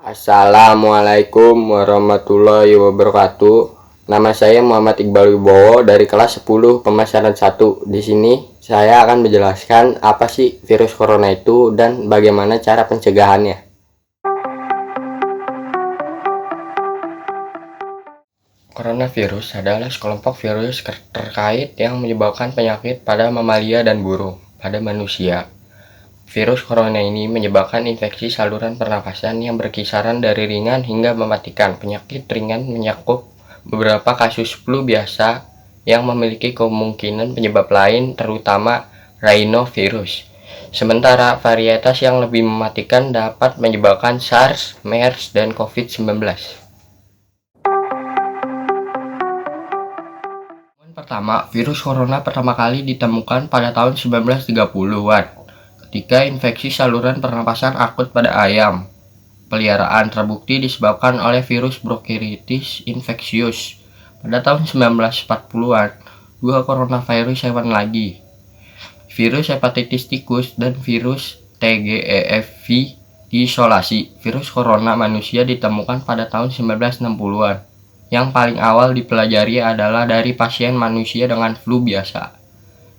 Assalamualaikum warahmatullahi wabarakatuh. Nama saya Muhammad Iqbal Wibowo dari kelas 10 pemasaran 1. Di sini saya akan menjelaskan apa sih virus corona itu dan bagaimana cara pencegahannya. Coronavirus adalah sekelompok virus terkait yang menyebabkan penyakit pada mamalia dan burung. Pada manusia, virus corona ini menyebabkan infeksi saluran pernapasan yang berkisaran dari ringan hingga mematikan. Penyakit ringan mencakup beberapa kasus flu biasa yang memiliki kemungkinan penyebab lain, terutama rhinovirus. Sementara varietas yang lebih mematikan dapat menyebabkan SARS, MERS, dan COVID-19. Pertama, virus corona pertama kali ditemukan pada tahun 1930-an. Ketika infeksi saluran pernapasan akut pada ayam peliharaan terbukti disebabkan oleh virus Brochiritis infectious. Pada tahun 1940-an, dua coronavirus hewan lagi, virus hepatitis tikus dan virus TGEFV, diisolasi. Virus corona manusia ditemukan pada tahun 1960-an. Yang paling awal dipelajari adalah dari pasien manusia dengan flu biasa,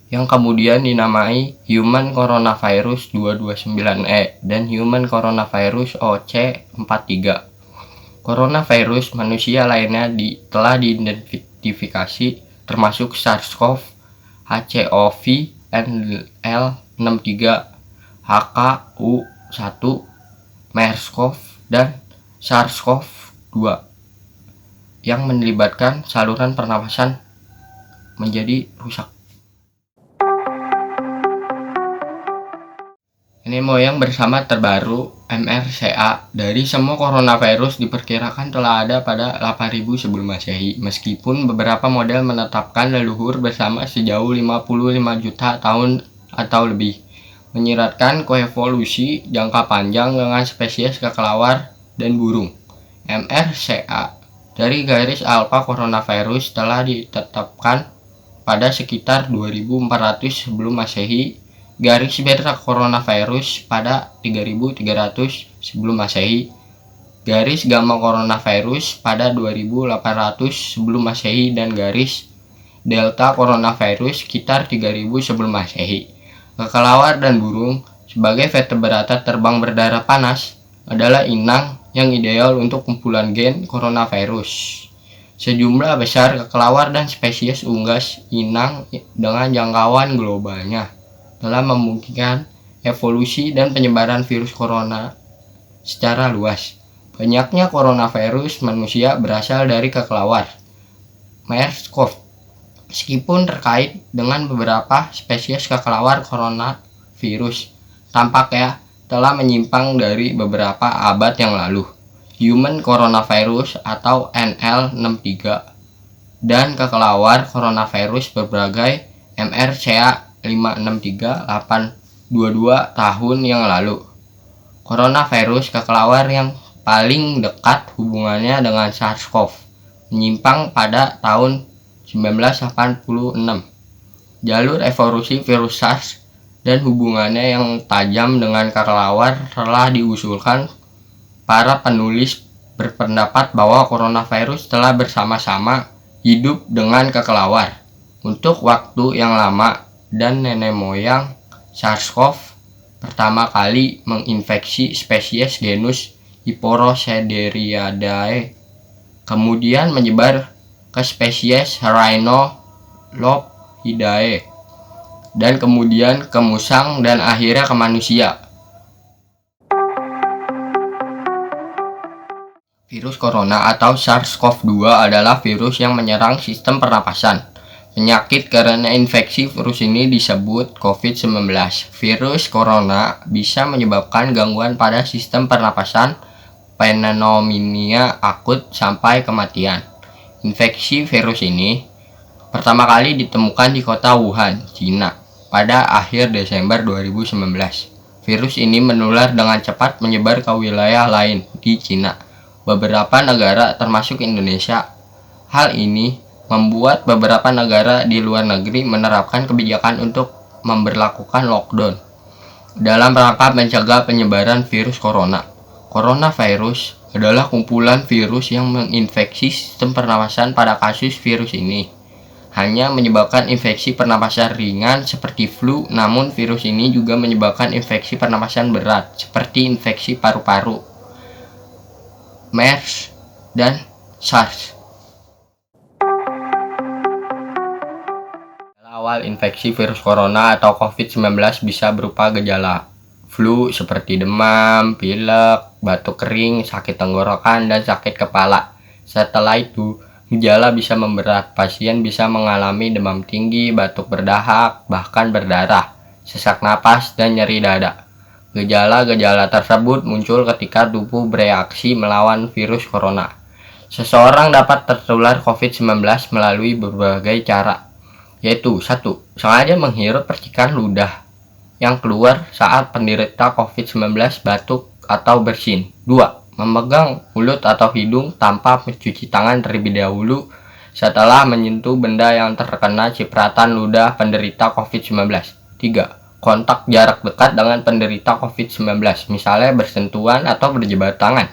yang kemudian dinamai Human Coronavirus 229E dan Human Coronavirus OC43. Coronavirus manusia lainnya telah diidentifikasi termasuk SARS-CoV, HCoV, NL63, HKU1, MERS-CoV, dan SARS-CoV-2 yang melibatkan saluran pernapasan menjadi rusak. Ini moyang bersama terbaru MRCA dari semua coronavirus diperkirakan telah ada pada 8000 sebelum Masehi, meskipun beberapa model menetapkan leluhur bersama sejauh 55 juta tahun atau lebih, menyiratkan koevolusi jangka panjang dengan spesies kelelawar dan burung. MRCA dari garis alfa coronavirus telah ditetapkan pada sekitar 2400 sebelum Masehi, garis beta coronavirus pada 3300 sebelum Masehi, garis gamma coronavirus pada 2800 sebelum Masehi, dan garis delta coronavirus sekitar 3000 sebelum Masehi. Kelelawar dan burung sebagai vertebrata terbang berdarah panas adalah inang yang ideal untuk kumpulan gen coronavirus. Sejumlah besar kelelawar dan spesies unggas inang dengan jangkauan globalnya telah memungkinkan evolusi dan penyebaran virus corona secara luas. Banyaknya coronavirus manusia berasal dari kelelawar. MERS-CoV, meskipun terkait dengan beberapa spesies kelelawar coronavirus, tampaknya telah menyimpang dari beberapa abad yang lalu. Human Coronavirus atau NL63 dan kelelawar coronavirus berbagai MRCA 563822 tahun yang lalu. Coronavirus kelelawar yang paling dekat hubungannya dengan SARS-CoV menyimpang pada tahun 1986. Jalur evolusi virus SARS dan hubungannya yang tajam dengan kelelawar telah diusulkan. Para penulis berpendapat bahwa coronavirus telah bersama-sama hidup dengan kelelawar untuk waktu yang lama, dan nenek moyang SARS-CoV pertama kali menginfeksi spesies genus Hipporosederiadae, kemudian menyebar ke spesies Rhinolophidae, dan kemudian ke musang dan akhirnya ke manusia. Virus corona atau SARS-CoV-2 adalah virus yang menyerang sistem pernapasan. Penyakit karena infeksi virus ini disebut COVID-19. Virus corona bisa menyebabkan gangguan pada sistem pernapasan, pneumonia akut, sampai kematian. Infeksi virus ini pertama kali ditemukan di kota Wuhan, Cina, pada akhir Desember 2019. Virus ini menular dengan cepat menyebar ke wilayah lain di Cina, beberapa negara termasuk Indonesia. Hal ini membuat beberapa negara di luar negeri menerapkan kebijakan untuk memberlakukan lockdown dalam rangka mencegah penyebaran virus corona. Coronavirus adalah kumpulan virus yang menginfeksi sistem pernapasan. Pada kasus virus ini hanya menyebabkan infeksi pernapasan ringan seperti flu, namun virus ini juga menyebabkan infeksi pernapasan berat seperti infeksi paru-paru, MERS, dan SARS. Awal infeksi virus corona atau COVID-19 bisa berupa gejala flu seperti demam, pilek, batuk kering, sakit tenggorokan, dan sakit kepala. Setelah itu, gejala bisa memberat. Pasien bisa mengalami demam tinggi, batuk berdahak, bahkan berdarah, sesak napas, dan nyeri dada. Gejala-gejala tersebut muncul ketika tubuh bereaksi melawan virus corona. Seseorang dapat tertular COVID-19 melalui berbagai cara, yaitu 1. Sengaja menghirup percikan ludah yang keluar saat penderita COVID-19 batuk atau bersin. 2. Memegang mulut atau hidung tanpa mencuci tangan terlebih dahulu setelah menyentuh benda yang terkena cipratan ludah penderita COVID-19. 3. Kontak jarak dekat dengan penderita COVID-19, misalnya bersentuhan atau berjabat tangan.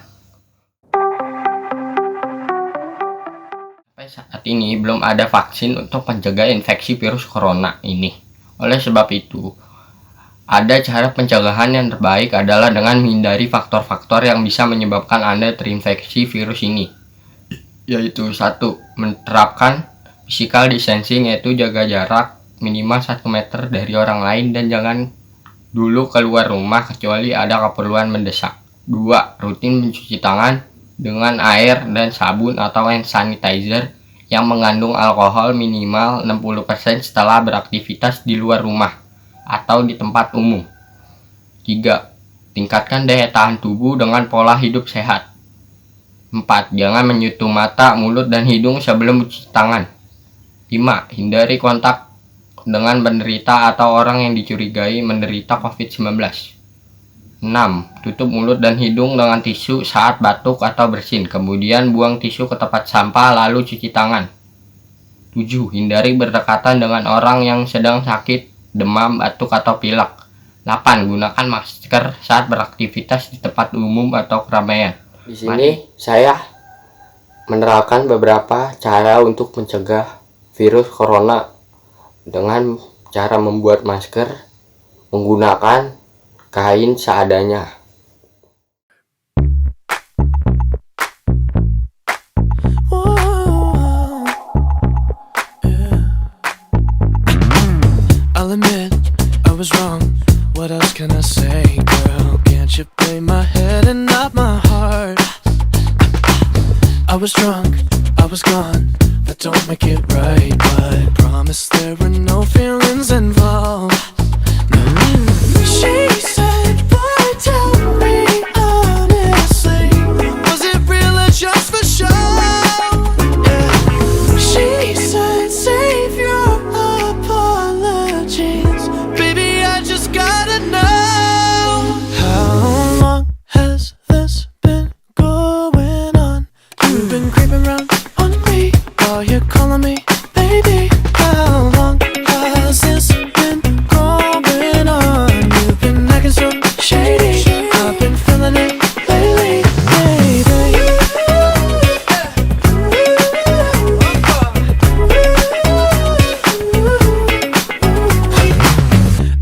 Saat ini belum ada vaksin untuk mencegah infeksi virus corona ini. Oleh sebab itu, ada cara pencegahan yang terbaik adalah dengan menghindari faktor-faktor yang bisa menyebabkan Anda terinfeksi virus ini. Yaitu 1. Menerapkan physical distancing, yaitu jaga jarak minimal 1 meter dari orang lain dan jangan dulu keluar rumah kecuali ada keperluan mendesak. 2. Rutin mencuci tangan dengan air dan sabun atau hand sanitizer yang mengandung alkohol minimal 60% setelah beraktivitas di luar rumah atau di tempat umum. 3. Tingkatkan daya tahan tubuh dengan pola hidup sehat. 4. Jangan menyentuh mata, mulut, dan hidung sebelum mencuci tangan. 5. Hindari kontak dengan penderita atau orang yang dicurigai menderita COVID-19. 6. Tutup mulut dan hidung dengan tisu saat batuk atau bersin, kemudian buang tisu ke tempat sampah lalu cuci tangan. 7. Hindari berdekatan dengan orang yang sedang sakit, demam, batuk, atau pilek. 8. Gunakan masker saat beraktivitas di tempat umum atau keramaian. Di sini saya menerapkan beberapa cara untuk mencegah virus corona dengan cara membuat masker, menggunakan kain seadanya. I'll admit I was wrong. What else can I say, girl? Can't you play my head and not my heart? I was drunk, I was gone. That don't make it right, but promise there were no feelings involved. She said, boy, tell me honestly, was it real or just for show? Yeah. She said, save your apologies, baby, I just gotta know. How long has this been going on? You've been creeping around on me while you're calling me baby. How long has this been going on? You've been acting so shady, I've been feeling it lately, baby.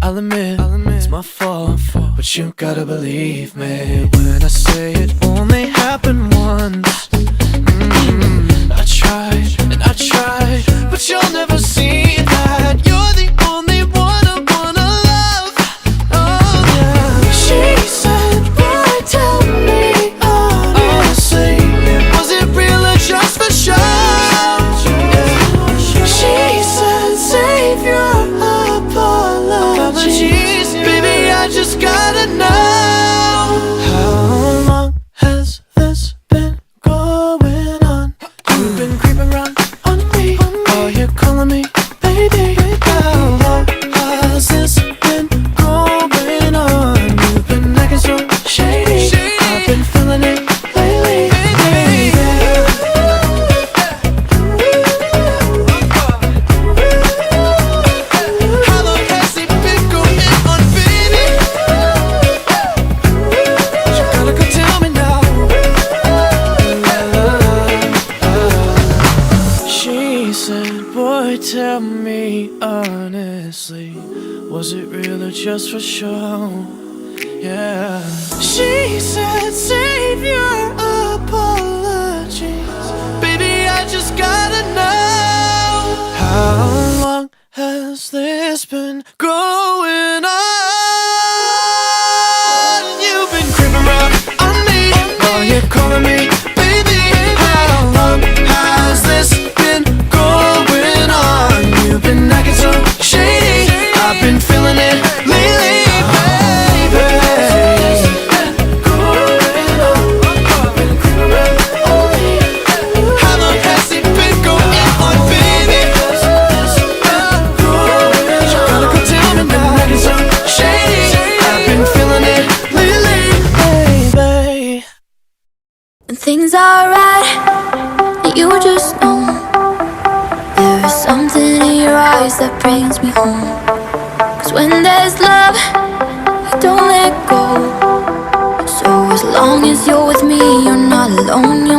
I'll admit it's my fault, but you gotta believe me when I say it only happened once. I tried and I tried, but you'll never see that. You're the only one I wanna love. Oh yeah. She said, boy, tell me honestly, was it real or just for show? Yeah. She said, save your apologies, baby, I just gotta know. How long has this been going on? You've been creeping around on me while you're calling me baby. How just for show. Yeah. She said, save your apologies. Baby, I just gotta know, how long has this been going on? You've been creeping around on me while you're calling me baby. How long has this been going on? You've been acting so shady, I've been feeling it lately, baby. How long has it been going on, baby? You gotta go tell me now. Acting so shady, I've been feeling it lately, baby. When things are right, you just know there is something in your eyes that brings me home. 'Cause when there's love, you don't let go. So as long as you're with me, you're not alone, you're